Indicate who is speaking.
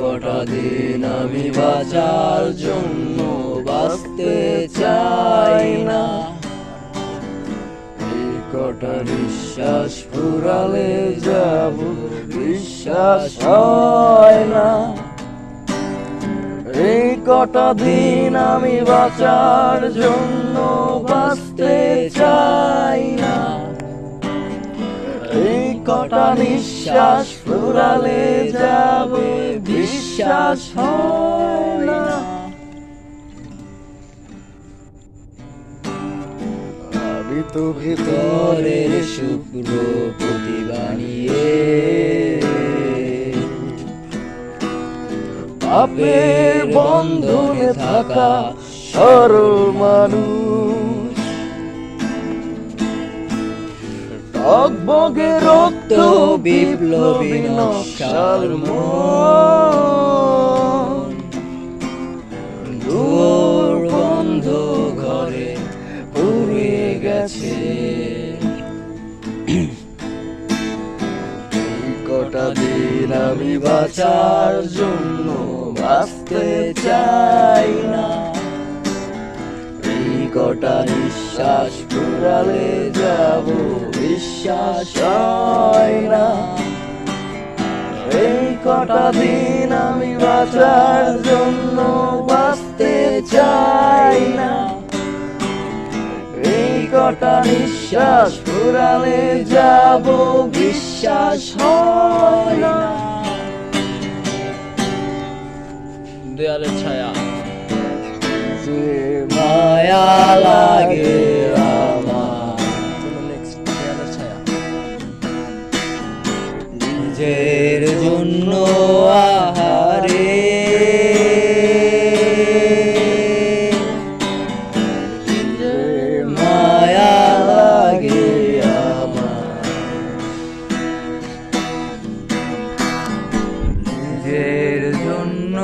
Speaker 1: কটা দিন আমি বাঁচার জন্য বাঁচতে চাই না, এই কটা নিঃশ্বাস ফুরালে যাব বিশ্বাস হয় না। এই কটা দিন আমি বাঁচার জন্য বাঁচতে চাই না, এই কটা নিঃশ্বাস ফুরালে যাবে বিশ্বাস হয় না। আমি তো ভিতরের শুভ্র প্রতিভা নিয়ে পাপের বন্ধনে থাকা সরল মানুষ, টগবগে রক্ত বিপ্লবী নকশার মন, দুয়ার বন্ধ ঘরে পুড়ে গেছে। কটা দিন আমি বাঁচার জন্য বাঁচতে চাই না, এই কটা নিঃশ্বাস ফুরালে যাব বিশ্বাস হয় না। এই কটা দিন আমি বাঁচার জন্য বাঁচতে চাই না, এই কটা নিঃশ্বাস ফুরালে যাব বিশ্বাস হয় না। দেয়ালের ছায়া, যে মায়া লাগে আমার, দেয়ালের ছায়া, নিজের জন্য আহারে নিজের জন্য